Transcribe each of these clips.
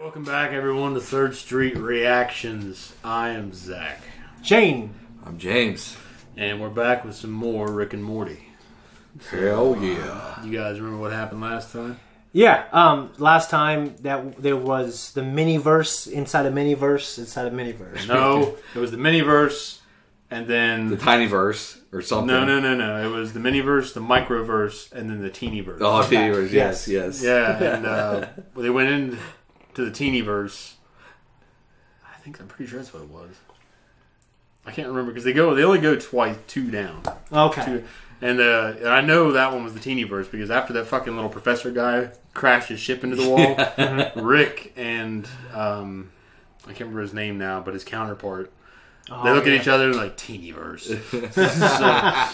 Welcome back, everyone, to Third Street Reactions. I am Zakk. Shane. I'm James. And we're back with some more Rick and Morty. Hell yeah. You guys remember what happened last time? Yeah, last time that there was the mini-verse inside a mini-verse inside a mini-verse. No, it was the mini-verse and then... The tiny verse or something. No. It was the mini-verse, the micro-verse, and then the teeny-verse. Oh, teeny-verse, yes. Yeah, and they went into the teeny-verse. I'm pretty sure that's what it was. I can't remember because they only go twice, two down. Okay. And I know that one was the teeny-verse because after that fucking little professor guy crashed his ship into the wall, Rick and I can't remember his name now, but his counterpart, they look at each other and like, teeny-verse. Yeah.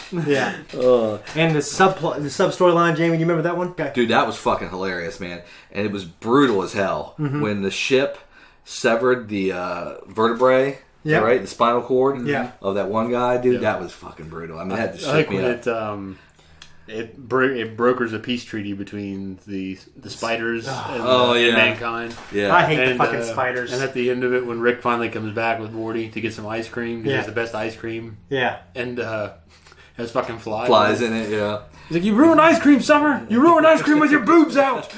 And the sub-storyline, Jamie, do you remember that one? Okay. Dude, that was fucking hilarious, man. And it was brutal as hell. Mm-hmm. When the ship severed the vertebrae, right? The spinal cord of that one guy, dude, that was fucking brutal. I mean, it had to shake me up. It brokers a peace treaty between the spiders and mankind. Yeah. I hate the fucking spiders. And at the end of it, when Rick finally comes back with Morty to get some ice cream, because he has the best ice cream. Yeah. And has fucking flies in it, yeah. He's like, you ruined ice cream, Summer! You ruined ice cream with your boobs out!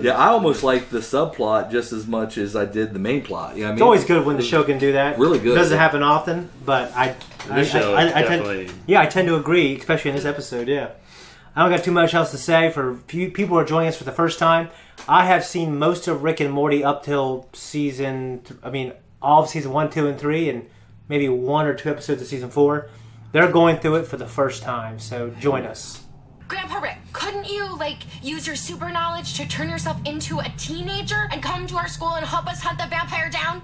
Yeah, I almost like the subplot just as much as I did the main plot. You know what I mean? It's always good when the show can do that. Really good. It doesn't happen often, but I tend to agree, especially in this episode, yeah. I don't got too much else to say. For few people who are joining us for the first time, I have seen most of Rick and Morty up till all of season 1, 2, and 3, and maybe 1 or 2 episodes of season 4. They're going through it for the first time, so join us. Grandpa Rick, couldn't you, use your super knowledge to turn yourself into a teenager and come to our school and help us hunt the vampire down?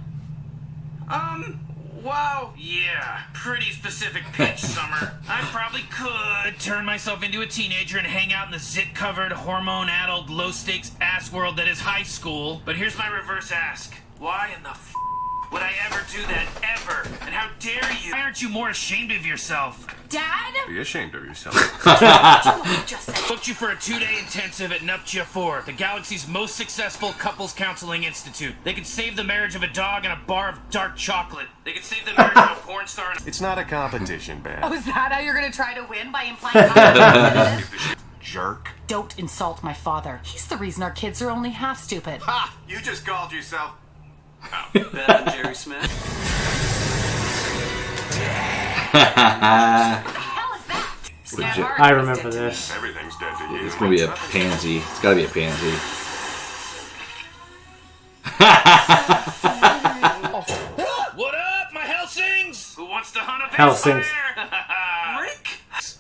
Wow, yeah, pretty specific pitch, Summer. I probably could turn myself into a teenager and hang out in the zit-covered, hormone-addled, low-stakes ass world that is high school. But here's my reverse ask. Why in the would I ever do that, ever? And how dare you? Why aren't you more ashamed of yourself? Dad? Be ashamed of yourself. Booked you for a 2-day intensive at Nuptia 4, the galaxy's most successful couples counseling institute. They could save the marriage of a dog and a bar of dark chocolate. They could save the marriage of a porn star. It's not a competition, Bad. Oh, is that how you're gonna try to win? By implying competitive? Jerk. Don't insult my father. He's the reason our kids are only half stupid. Ha! You just called yourself... Bad Jerry Smith. What the hell is that? I remember this. Everything's dead to you. It's gonna be a pansy. It's gotta be a pansy. What up, my Helsings? Who wants to hunt a Helsings. vampire? Rick?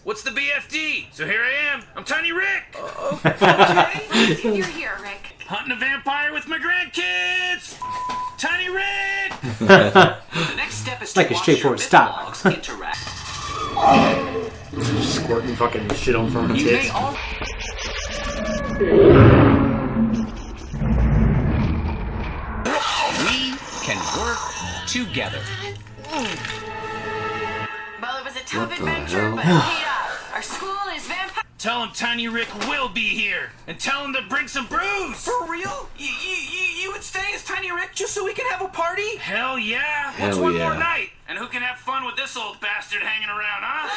What's the BFD? So here I am. I'm Tiny Rick. Okay. You're here, Rick. Hunting a vampire with my grandkids. Tiny Rick. The next step is to Like a watch straightforward your stop. logs interact. Squirting fucking shit on front of You kids. may all we can work together. Well, it was a tough What the adventure, hell? but it paid off. Our school is vampire. Tell him Tiny Rick will be here. And tell him to bring some brews. For real? You would stay as Tiny Rick just so we can have a party? Hell yeah. What's Hell one yeah. more night? And who can have fun with this old bastard hanging around, huh?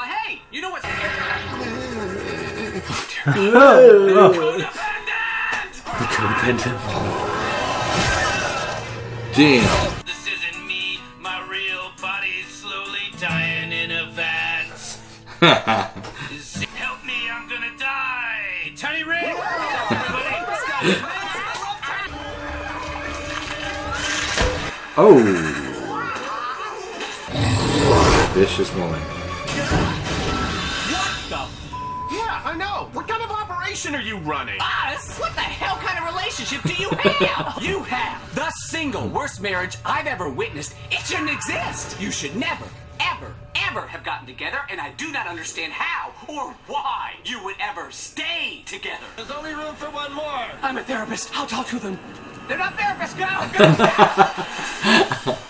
Hey, you know what's... Damn. This isn't me. My real body's slowly dying in a vat. Help me, I'm gonna die. Tiny Rick. Oh. Vicious woman. Yeah, I know. What kind of operation are you running? Us? What the hell kind of relationship do you have? You have the single worst marriage I've ever witnessed. It shouldn't exist. You should never, ever, ever have gotten together, and I do not understand how or why you would ever stay together. There's only room for one more. I'm a therapist. I'll talk to them. They're not therapists. Go.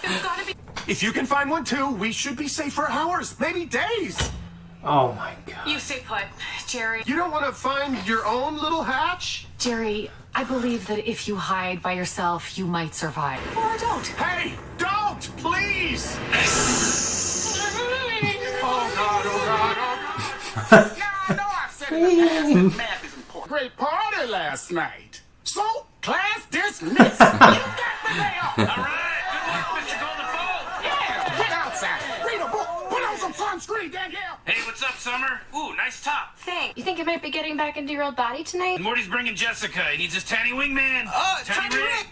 There's gotta be. If you can find one too, we should be safe for hours, maybe days. Oh my god. You stay put, Jerry. You don't want to find your own little hatch? Jerry, I believe that if you hide by yourself, you might survive. Or don't. Hey, don't, please. Oh God, oh God, oh God. Yeah, I know I said in the past that math is important. Great party last night. So, class dismissed. You got the day off. All right, good luck, Mr. Golden Bowl. Yeah, get outside. Read a book. Put on some sunscreen, Danielle. Hey, what's up, Summer? Ooh, nice top. Thanks. You think you might be getting back into your old body tonight? And Morty's bringing Jessica. He needs his tiny wingman. Tiny Rick.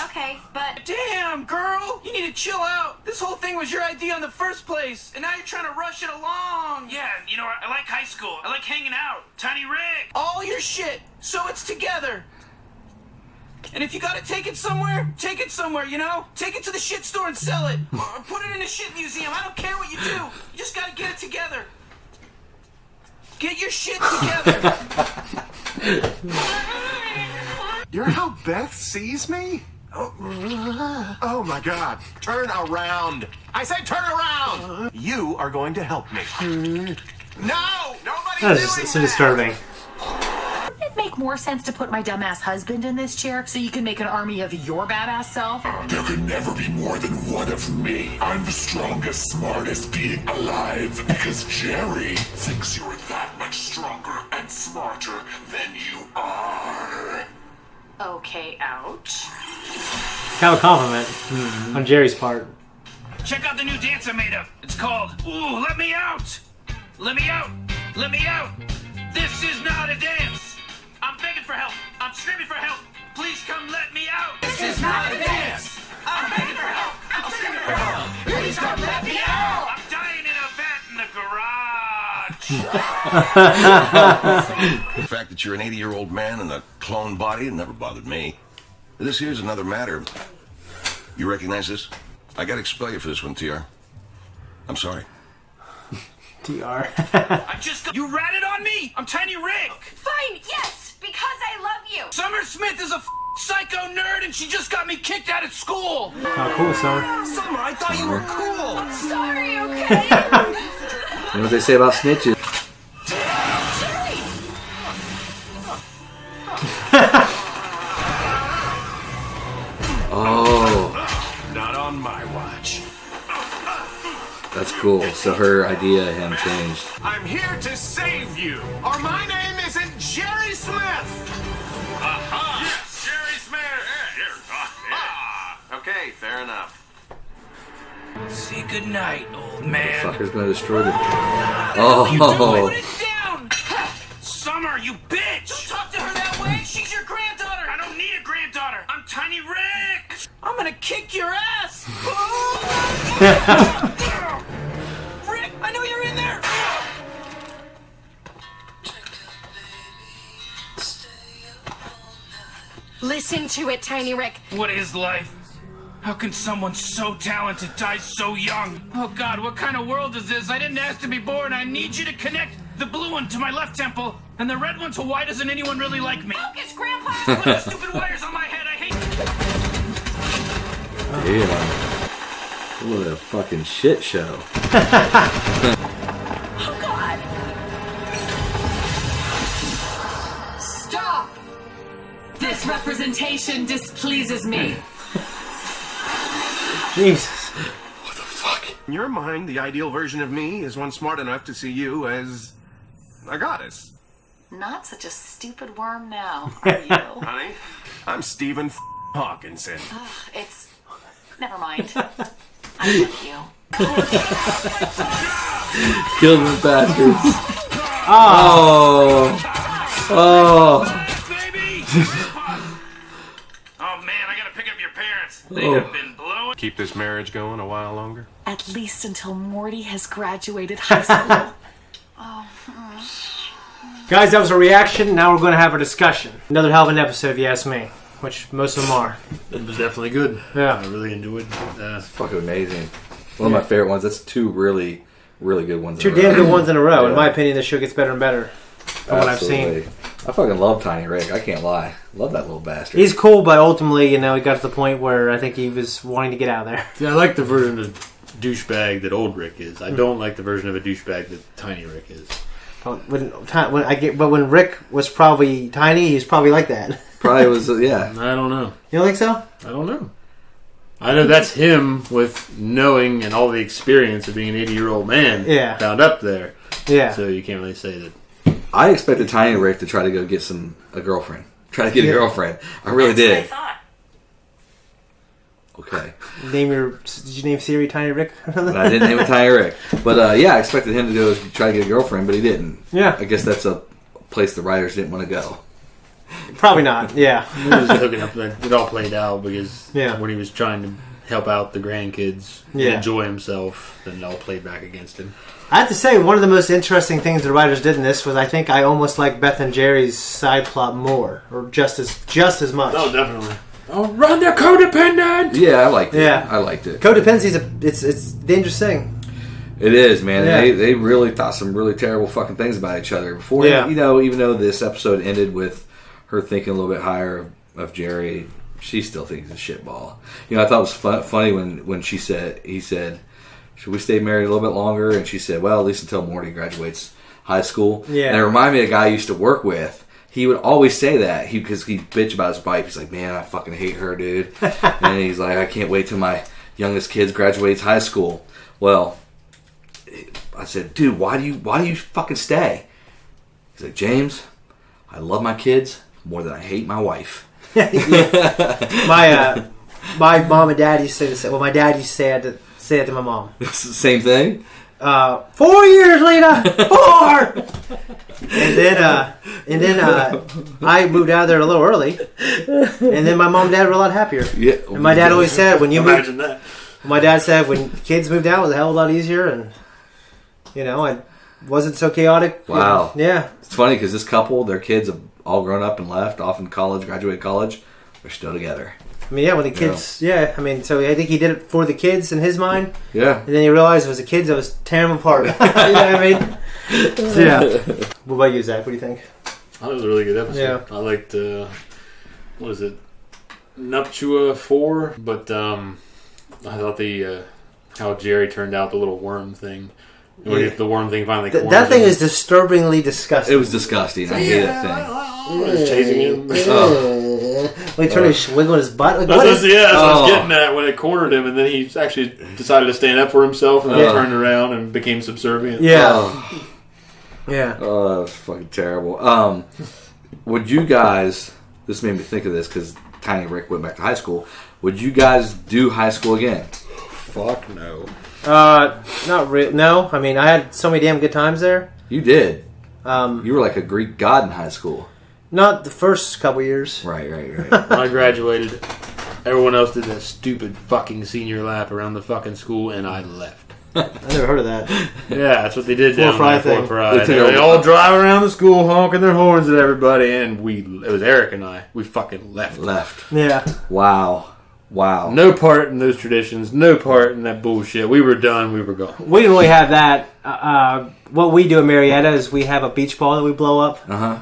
Okay, but... Damn, girl. You need to chill out. This whole thing was your idea in the first place, and now you're trying to rush it along. Yeah, you know, I like high school. I like hanging out. Tiny Rick. All your shit, so it's together. And if you gotta take it somewhere, you know? Take it to the shit store and sell it. Or put it in a shit museum. I don't care what you do. You just gotta get it together. Get your shit together. You're how Beth sees me? Oh my God. Turn around. I said turn around. You are going to help me. No! Nobody's doing That's so that. disturbing. Wouldn't it make more sense to put my dumbass husband in this chair so you can make an army of your badass self? There could never be more than one of me. I'm the strongest, smartest being alive because Jerry thinks you're that much stronger and smarter than you are. Okay, ouch. Kind of a compliment on Jerry's part. Check out the new dance I made up. It's called Ooh, Let Me Out. Let me out. Let me out. This is not a dance. I'm begging for help. I'm screaming for help. Please come let me out. This is not a dance. I'm begging for help. I'm screaming for help. Please come let me out. I'm dying in a vat in the garage. The fact that you're an 80-year-old man in a clone body never bothered me. This here's another matter. You recognize this? I gotta expel you for this one, TR. I'm sorry. TR. You ratted on me. I'm Tiny Rick. Fine, yes, because I love you. Summer Smith is a psycho nerd and she just got me kicked out of school. Oh, cool, Summer. Summer, I thought you were cool. I'm sorry, okay? You know what they say about snitches? Oh. Not on my watch. That's cool. So her idea of him changed. I'm here to save you, or my name isn't Jerry Smith. Aha! Yes, Jerry Smith. Okay, fair enough. Say goodnight, old man. Fucker's gonna destroy the. Put Oh. it down! Summer, you bitch! Don't talk to her that way. She's your granddaughter. I don't need a granddaughter. I'm Tiny Rick. I'm gonna kick your ass. Rick, I know you're in there. Listen to it, Tiny Rick. What is life? How can someone so talented die so young? Oh God, what kind of world is this? I didn't ask to be born. I need you to connect the blue one to my left temple and the red one to why doesn't anyone really like me? Focus, Grandpa! Put the stupid wires on my head. I hate Damn. What a fucking shit show. Oh, God! Stop! This representation displeases me. Jesus. In your mind, the ideal version of me is one smart enough to see you as a goddess. Not such a stupid worm now, are you? Honey, I'm Stephen Hawkinson. It's... Never mind. I love you. Kill the bastards. Oh. Oh. baby! Oh man, I gotta pick up your parents. They Oh. have been blowing. Keep this marriage going a while longer? At least until Morty has graduated high school. Guys, that was a reaction. Now we're going to have a discussion. Another hell of an episode, if you ask me. Which most of them are. It was definitely good. Yeah. I really enjoyed it. Fucking amazing. One of my favorite ones. That's two really, really good ones. Two damn good ones in a row. In my opinion, the show gets better and better from what I've seen. Absolutely. I fucking love Tiny Rick. I can't lie. Love that little bastard. He's cool, but ultimately, he got to the point where I think he was wanting to get out of there. Yeah, I like the version of douchebag that old Rick is. I don't like the version of a douchebag that Tiny Rick is. When Rick was probably tiny, he's probably like that. Probably was, yeah. I don't know. You don't think so? I don't know. I know that's him with knowing and all the experience of being an 80-year-old man found up there. Yeah. So you can't really say that. I expected Tiny Rick to try to go get a girlfriend. Try to get a girlfriend. I really did. That's what I thought. Okay. Did you name Siri Tiny Rick? But I didn't name it Tiny Rick. But I expected him to go try to get a girlfriend, but he didn't. Yeah. I guess that's a place the writers didn't want to go. Probably not. Yeah. He was hooking up. It all played out because when he was trying to help out the grandkids and enjoy himself, then it all played back against him. I have to say, one of the most interesting things the writers did in this was I think I almost like Beth and Jerry's side plot more, or just as much. Oh, definitely. Oh, run, they're codependent! Yeah, I liked it. Yeah. I liked it. Codependency it's a dangerous thing. It is, man. Yeah. They really thought some really terrible fucking things about each other before. Even though this episode ended with her thinking a little bit higher of Jerry, she still thinks it's a shitball. I thought it was funny when he said, should we stay married a little bit longer? And she said, well, at least until Morty graduates high school. Yeah. And it reminded me of a guy I used to work with. He would always say that because he'd bitch about his wife. He's like, man, I fucking hate her, dude. And he's like, I can't wait till my youngest kid graduates high school. Well, I said, dude, why do you fucking stay? He's like, James, I love my kids more than I hate my wife. My mom and dad used to say the same. Well, my dad used to say it to my mom. It's the same thing? 4 years, Lena! 4! And then I moved out of there a little early. And then my mom and dad were a lot happier. Yeah. And my dad always said Imagine that. My dad said when kids moved out it was a hell of a lot easier, and I wasn't so chaotic. Wow. Yeah. It's funny because this couple, their kids have all grown up and left, off in college, graduated college. They're still together. I mean, when the kids, so I think he did it for the kids in his mind. Yeah. And then he realized it was the kids that was tearing them apart. You know what I mean? So, yeah. What about you, Zakk? What do you think? That was a really good episode. Yeah. I liked, what was it? Nuptua 4, but I thought how Jerry turned out the little worm thing. When the worm thing finally corners that thing is disturbingly disgusting. It was disgusting. I hate that thing. It was chasing him. Like trying to wiggle his butt. Like, that's what I was getting at when it cornered him, and then he actually decided to stand up for himself, and then turned around and became subservient. Yeah. Yeah. Oh, that was fucking terrible. Would you guys? This made me think of this because Tiny Rick went back to high school. Would you guys do high school again? Fuck no. Not really. No, I mean I had so many damn good times there. You did. You were like a Greek god in high school. Not the first couple years. Right. When I graduated, everyone else did that stupid fucking senior lap around the fucking school, and I left. I never heard of that. Yeah, that's what they did down there. Fort Fry. They all drive around the school honking their horns at everybody, and it was Eric and I. We fucking left. Yeah. Wow. No part in those traditions. No part in that bullshit. We were done. We were gone. We didn't really have that. What we do in Marietta is we have a beach ball that we blow up. Uh-huh.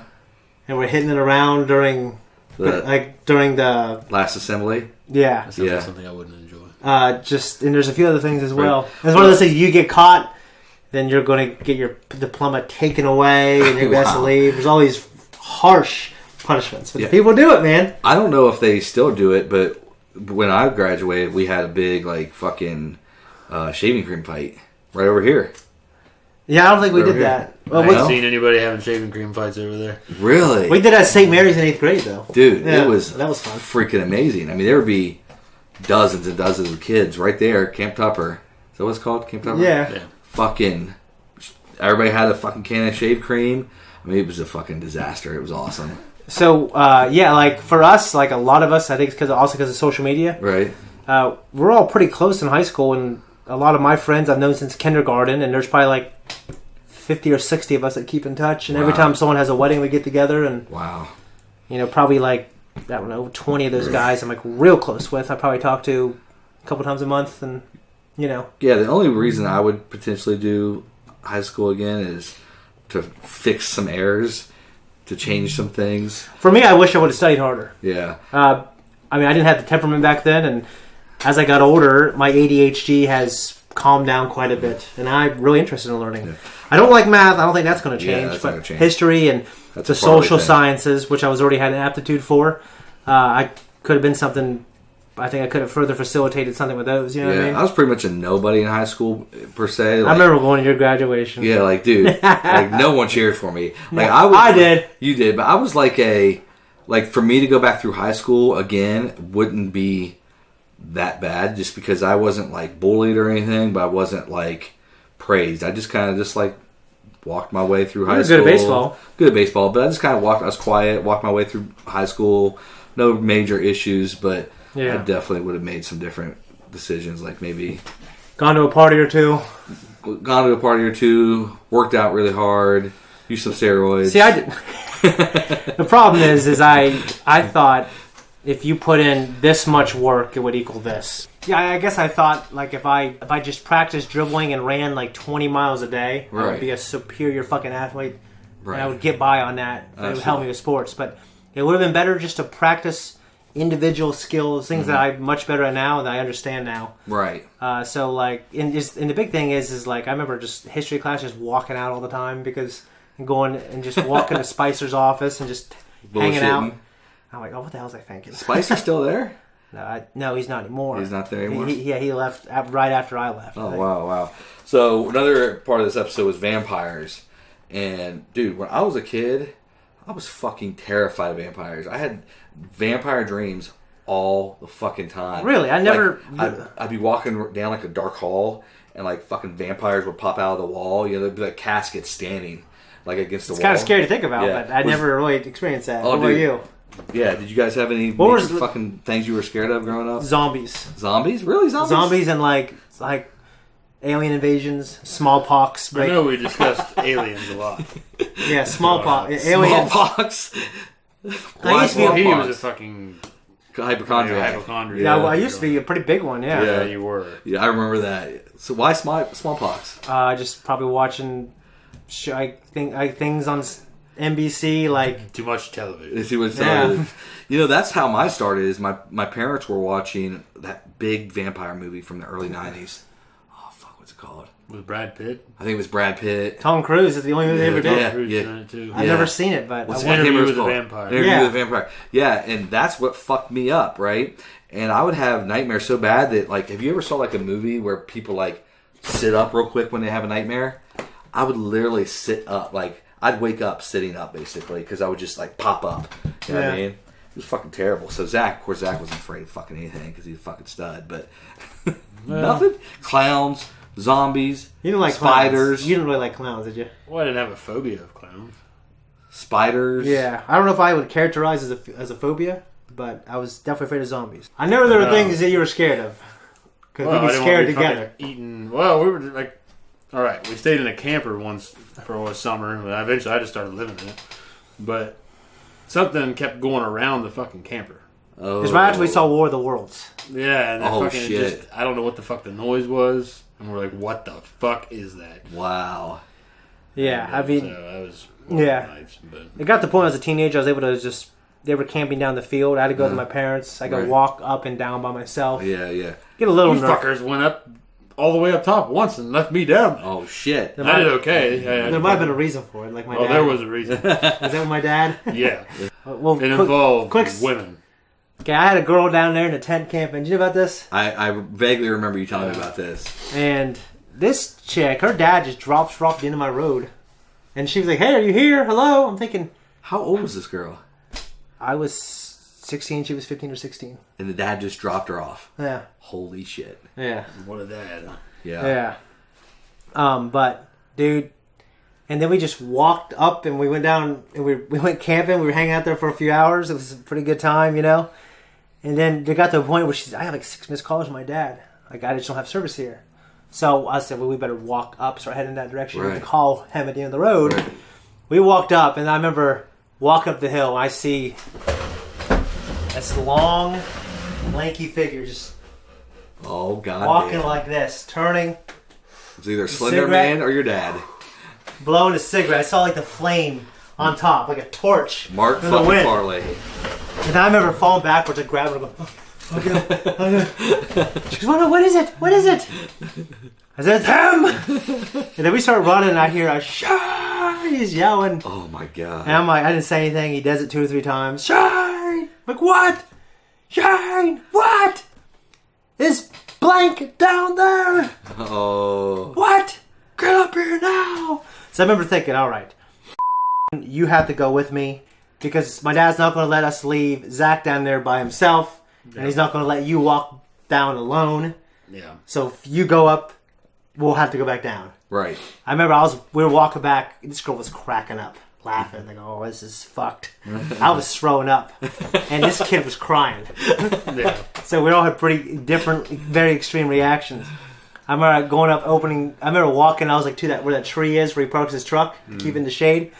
And we're hitting it around during the last assembly. Yeah. That sounds like something I wouldn't enjoy. And there's a few other things as well. It's one of those things, you get caught, then you're going to get your diploma taken away, and you're going to have to leave. There's all these harsh punishments. But the people do it, man. I don't know if they still do it, but when I graduated, we had a big, fucking shaving cream fight right over here. Yeah, I don't think we did that. Well, I haven't seen anybody having shaving cream fights over there. Really? We did that at St. Mary's in 8th grade, though. Dude, that was fun. Freaking amazing. I mean, there would be dozens and dozens of kids right there, Camp Tupper. Is that what it's called? Camp Tupper? Yeah. Fucking, everybody had a fucking can of shave cream. I mean, it was a fucking disaster. It was awesome. So, for us, a lot of us, I think it's because of social media. Right. We're all pretty close in high school, and a lot of my friends I've known since kindergarten, and there's probably 50 or 60 of us that keep in touch, and every time someone has a wedding we get together, and probably 20 of those guys I'm real close with. I probably talk to a couple times a month, and Yeah, the only reason I would potentially do high school again is to fix some errors to change some things. For me, I wish I would have studied harder. Yeah. I didn't have the temperament back then, and as I got older, my ADHD has calmed down quite a bit, and I'm really interested in learning. Yeah. I don't like math. I don't think that's going to change. But history and the social sciences, which I was already had an aptitude for, I could have been something. I think I could have further facilitated something with those. You know what I mean? I was pretty much a nobody in high school per se. I remember going to your graduation. Yeah, like dude, like no one cheered for me. Like I did. You did, but I was like for me to go back through high school again wouldn't be that bad, just because I wasn't like bullied or anything, but I wasn't like praised. I just kind of just like walked my way through high school. Good at baseball, but I just kind of walked. I was quiet, walked my way through high school. No major issues, but. Yeah. I definitely would have made some different decisions, like maybe gone to a party or two, worked out really hard, used some steroids. See, I did. The problem is I thought if you put in this much work, it would equal this. Yeah, I guess I thought like if I just practiced dribbling and ran like 20 miles a day, I would be a superior fucking athlete, and I would get by on that. It would help me with sports, but it would have been better just to practice individual skills, things that I'm much better at now and I understand now. Right. So like, and the big thing is like I remember just history class, just walking out all the time because going and just walking to Spicer's office and just hanging out. I'm like, oh, what the hell was I thinking? Spicer's still there? No, he's not anymore. He's not there anymore? He left right after I left. Oh, wow. So another part of this episode was vampires. And dude, when I was a kid, I was fucking terrified of vampires. I had vampire dreams all the fucking time. Really? I never... I'd be walking down like a dark hall and like fucking vampires would pop out of the wall. You know, there'd be like caskets standing like against the wall. It's kind of scary to think about, but I never really experienced that. What about you? Yeah, did you guys have any fucking things you were scared of growing up? Zombies. Zombies? Really? Zombies and like alien invasions, smallpox. I know we discussed aliens a lot. Yeah, smallpox. Aliens. Smallpox. I used to be he was a fucking hypochondriac. Yeah, well, I used to be a pretty big one. Yeah, you were. Yeah, I remember that. So why smallpox? Just probably watching. Things on NBC like too much television. Too much television. Yeah. You know, that's how mine started. Is my parents were watching that big vampire movie from the early '90s. Oh fuck, what's it called? With Brad Pitt? I think it was Brad Pitt. Tom Cruise is the only movie they ever did. Yeah. I've never seen it, but what's Interview with a Vampire? Interview with a Vampire. Yeah, and that's what fucked me up, right? And I would have nightmares so bad that, like, have you ever saw like a movie where people like sit up real quick when they have a nightmare? I would literally sit up, like I'd wake up sitting up basically because I would just like pop up. You know what I mean? It was fucking terrible. So Zakk wasn't afraid of fucking anything because he's a fucking stud, but nothing. Clowns. Zombies, you didn't like spiders. Clowns. You didn't really like clowns, did you? Well, I didn't have a phobia of clowns. Spiders. Yeah, I don't know if I would characterize as a phobia, but I was definitely afraid of zombies. I know there were things that you were scared of because we'd be scared together. Well, we were like, all right, we stayed in a camper once for a summer, but eventually I just started living in it. But something kept going around the fucking camper. Oh, because right after we saw War of the Worlds. Yeah, and shit! I don't know what the fuck the noise was. And we're like, what the fuck is that? Wow. Yeah, I mean... So that was nights, but... It got to the point as a teenager, I was able to just... They were camping down the field. I had to go with my parents. I could walk up and down by myself. Yeah. Get a little nervous. Fuckers went up all the way up top once and left me down. Oh, shit. I did okay. There might have been a reason for it, like my dad. Oh, there was a reason. Is that with my dad? Yeah. Well, it involved women. Okay, I had a girl down there in a tent camping. Did you know about this? I vaguely remember you telling me about this. And this chick, her dad just dropped at the end of my road. And she was like, hey, are you here? Hello? I'm thinking... How old was this girl? I was 16. She was 15 or 16. And the dad just dropped her off? Yeah. Holy shit. Yeah. What a dad. Yeah. But, dude... And then we just walked up and we went down and we went camping. We were hanging out there for a few hours. It was a pretty good time, you know. And then they got to a point where I had like 6 missed calls from my dad. Like, I just don't have service here. So I said, well, we better walk up, start heading in that direction. Right. And call him at the end of the road. Right. We walked up, and I remember walking up the hill, and I see this long, lanky figure just walking like this, turning. It's either Slender Man or your dad. Blowing a cigarette. I saw like the flame on top, like a torch. Mark in the fucking wind. Farley. And I remember falling backwards and grabbing her. Okay. She goes, what is it? What is it? I said, it's him! And then we start running and I hear a shine! He's yelling. Oh my god. And I'm like, I didn't say anything. He does it 2 or 3 times. Shine! I'm like, what? Shine! What? Is blank down there? Oh. What? Get up here now! So I remember thinking, alright, you have to go with me because my dad's not going to let us leave Zakk down there by himself, and he's not going to let you walk down alone. Yeah. So if you go up, we'll have to go back down. Right. I remember we were walking back, this girl was cracking up, laughing, like, oh, this is fucked. I was throwing up, and this kid was crying. Yeah. So we all had pretty different, very extreme reactions. I remember going up, I remember walking, I was like to that, where that tree is, where he parks his truck, keeping the shade.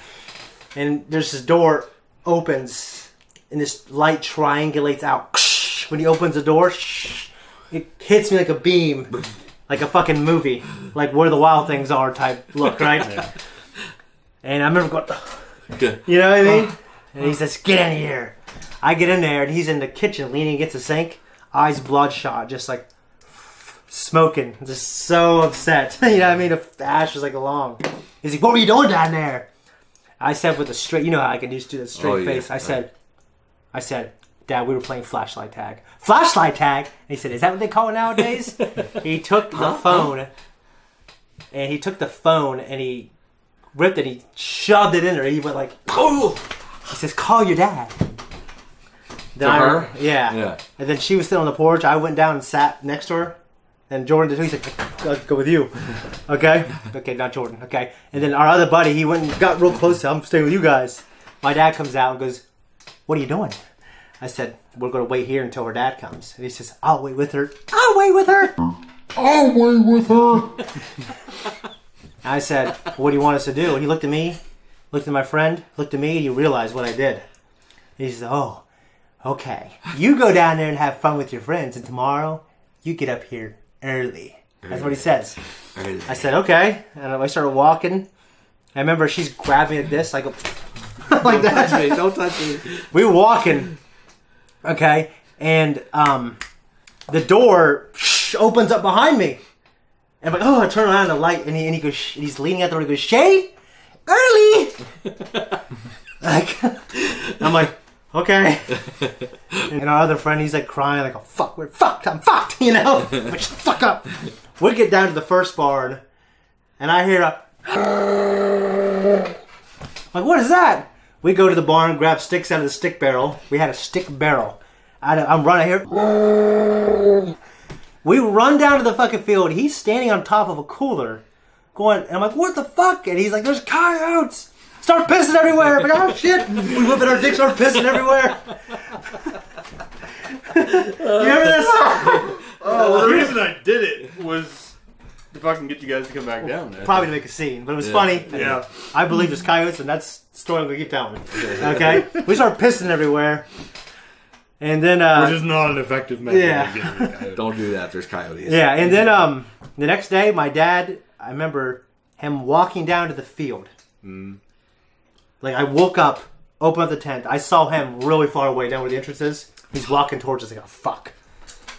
And there's this door opens, and this light triangulates out. When he opens the door, it hits me like a beam, like a fucking movie, like Where the Wild Things Are type look, right? Yeah. And I remember going, you know what I mean? And he says, get in here. I get in there, and he's in the kitchen, leaning against the sink, eyes bloodshot, just like smoking, just so upset. You know what I mean? The ash was like along. He's like, what were you doing down there? I said with a straight, you know how I can just do that straight face. I said, Dad, we were playing flashlight tag. Flashlight tag? And he said, is that what they call it nowadays? He took the phone, and he ripped it, he shoved it in there. He went like, oh! He says, call your dad. To her? Yeah. And then she was sitting on the porch. I went down and sat next to her. And Jordan did too. He's like, I'll go with you. Okay? Okay, not Jordan. Okay. And then our other buddy, he went and got real close to him. I'm staying with you guys. My dad comes out and goes, what are you doing? I said, we're going to wait here until her dad comes. And he says, I'll wait with her. I'll wait with her. I'll wait with her. I said, what do you want us to do? And he looked at me, looked at my friend, looked at me, and he realized what I did. And he said, oh, okay. You go down there and have fun with your friends, and tomorrow you get up here early. That's what he says. Early. I said, okay. And I started walking. I remember she's grabbing like this. I go, like that. Touch me. Don't touch me. We were walking. Okay. And the door opens up behind me. And I'm like, oh, I turn around and the light. And he goes, he's leaning out the door. He goes, Shay, early. Like, I'm like, okay. And our other friend, he's like crying, like, oh, fuck, we're fucked, I'm fucked, you know? I'm like, shut the fuck up. We get down to the first barn, and I hear like, what is that? We go to the barn, grab sticks out of the stick barrel. We had a stick barrel. I'm running here. We run down to the fucking field. He's standing on top of a cooler, going, and I'm like, what the fuck? And he's like, there's coyotes. Start pissing everywhere. I'm like, oh shit. We whip at our dicks, start pissing everywhere. You remember this? The reason I did it was to fucking get you guys to come back down there. Probably to make a scene, but it was funny. Yeah. I believe there's coyotes, and that's the story I'm going to keep telling. Okay? We start pissing everywhere. And then... which is not an effective method of getting rid of coyotes. Don't do that, there's coyotes. Yeah, and then the next day, my dad, I remember him walking down to the field. Like, I woke up, opened up the tent. I saw him really far away down where the entrance is. He's walking towards us. Like, oh, fuck.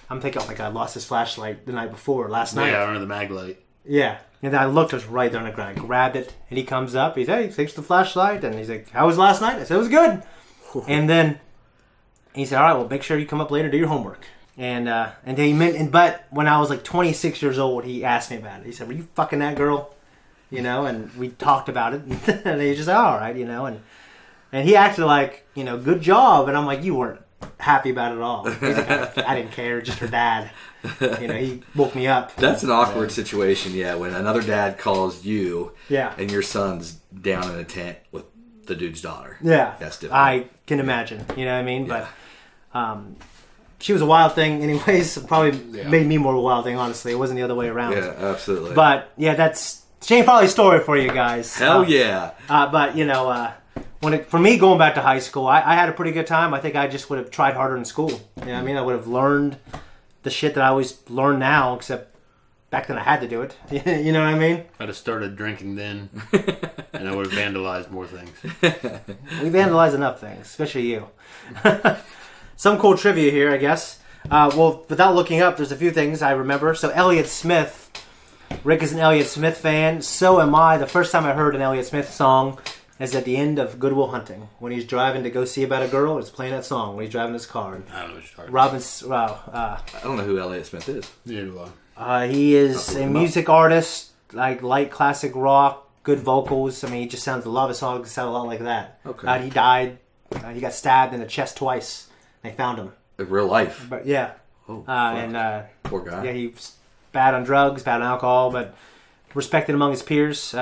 I'm thinking, oh my god, I lost his flashlight the night before, last night. Yeah, under the mag light. Yeah. And then I looked, it was right there on the ground. I grabbed it, and he comes up. He's, hey, thanks for the flashlight. And he's like, how was last night? I said, it was good. And then he said, all right, well, make sure you come up later, do your homework. And then he meant, but when I was like 26 years old, he asked me about it. He said, were you fucking that girl? You know, and we talked about it. And he just said, all right, you know. And he acted like, you know, good job. And I'm like, you weren't happy about it at all. He's like, I didn't care, just her dad. You know, he woke me up. That's an awkward situation, yeah, when another dad calls you and your son's down in a tent with the dude's daughter. Yeah. That's different. I can imagine, you know what I mean? Yeah. But she was a wild thing anyways. Probably made me more of a wild thing, honestly. It wasn't the other way around. Yeah, absolutely. But, yeah, that's Shane Farley's story for you guys. Hell yeah. But, you know, for me going back to high school, I had a pretty good time. I think I just would have tried harder in school. You know what I mean? I would have learned the shit that I always learn now, except back then I had to do it. You know what I mean? I'd have started drinking then, and I would have vandalized more things. We vandalized enough things, especially you. Some cool trivia here, I guess. Well, without looking up, there's a few things I remember. So Elliott Smith, Rick is an Elliott Smith fan. So am I. The first time I heard an Elliott Smith song is at the end of Good Will Hunting. When he's driving to go see about a girl, it's playing that song when he's driving his car. I don't know what you're talking about. I don't know who Elliott Smith is. Neither do I. He is a music artist, like light classic rock, good vocals. I mean, he just sounds, a lot of his songs sound a lot like that. Okay. He died. He got stabbed in the chest twice. They found him. In real life? But yeah. Oh, poor guy. Yeah, he was bad on drugs, bad on alcohol, but respected among his peers.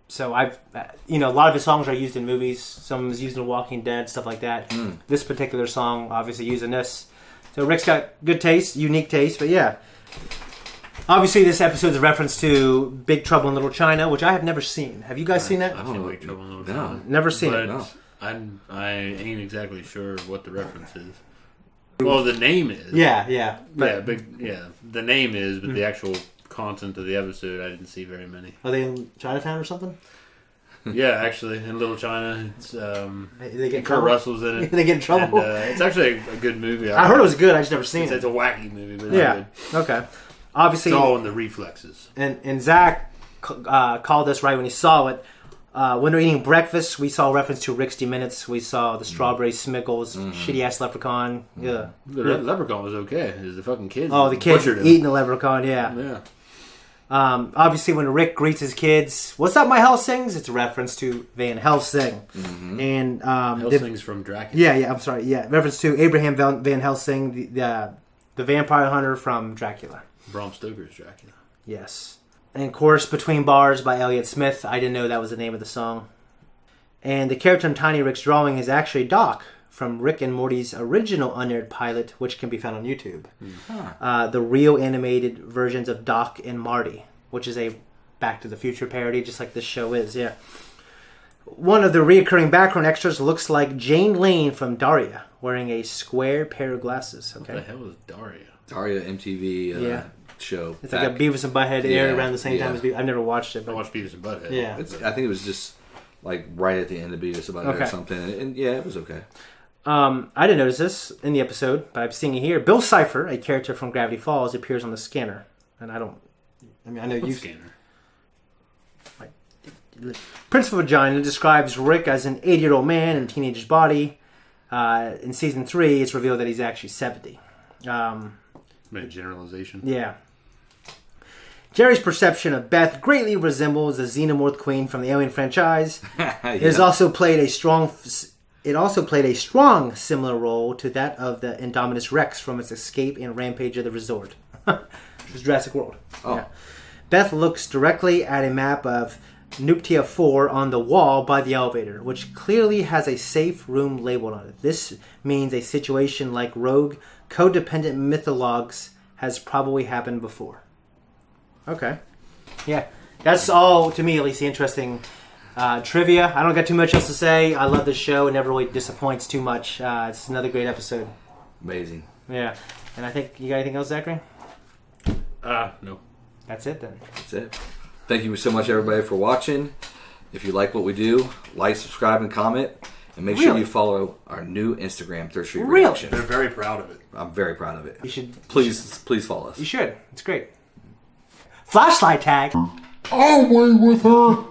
So I've, a lot of his songs are used in movies. Some is used in Walking Dead, stuff like that. This particular song, obviously, using this. So Rick's got good taste, unique taste, but yeah. Obviously, this episode is a reference to Big Trouble in Little China, which I have never seen. Have you guys seen that? I don't know Big Trouble in Little China. Never seen it. No. I ain't exactly sure what the reference is. Well, the name is. Yeah. The name is, but the actual content of the episode, I didn't see very many. Are they in Chinatown or something? Yeah, actually, in Little China, it's they get Kurt Russell's in it. They get in trouble. And, it's actually a good movie. I heard it was good. I just never seen it. It's a wacky movie, but good. Okay. Obviously, it's all in the reflexes. And Zakk called us right when he saw it. When they're eating breakfast, we saw a reference to Rick's D-Minutes. We saw the strawberry Smiggles, shitty-ass leprechaun. Yeah. The leprechaun was okay. It was the fucking kids. Oh, the kids eating the leprechaun, yeah. Yeah. Obviously, when Rick greets his kids, "What's up, my Helsings?" It's a reference to Van Helsing. And Helsing's from Dracula. Yeah, I'm sorry. Yeah, reference to Abraham Van Helsing, the vampire hunter from Dracula. Bram Stoker's Dracula. Yes. And Chorus Between Bars by Elliott Smith. I didn't know that was the name of the song. And the character in Tiny Rick's drawing is actually Doc from Rick and Morty's original unaired pilot, which can be found on YouTube. The real animated versions of Doc and Marty, which is a Back to the Future parody, just like this show is, yeah. One of the reoccurring background extras looks like Jane Lane from Daria, wearing a square pair of glasses. Okay. What the hell is Daria? Daria MTV show. It's like a Beavis and Butthead aired around the same time as Beavis. I've never watched it. But I watched Beavis and Butthead. Yeah. I think it was just like right at the end of Beavis and Butthead or something. And yeah, it was okay. I didn't notice this in the episode, but I'm seeing it here. Bill Cipher, a character from Gravity Falls, appears on the scanner. And I know you... Scanner? Prince of Vagina describes Rick as an 80-year-old man in a teenager's body. In Season 3, it's revealed that he's actually 70. Made a generalization. Yeah. Jerry's perception of Beth greatly resembles the Xenomorph Queen from the Alien franchise. It also played a strong similar role to that of the Indominus Rex from its escape and rampage of the resort. Which was Jurassic World. Oh. Yeah. Beth looks directly at a map of Nuptia 4 on the wall by the elevator, which clearly has a safe room labeled on it. This means a situation like Rogue codependent mythologues has probably happened before. Okay. Yeah. That's all, to me at least, the interesting trivia. I don't got too much else to say. I love this show. It never really disappoints too much. It's another great episode. Amazing. Yeah. And I think, you got anything else, Zachary? No. That's it then. That's it. Thank you so much, everybody, for watching. If you like what we do, like, subscribe, and comment. And make sure you follow our new Instagram, Third Street Reactions. They're very proud of it. I'm very proud of it. You should please follow us. You should. It's great. Flashlight tag. Away with her.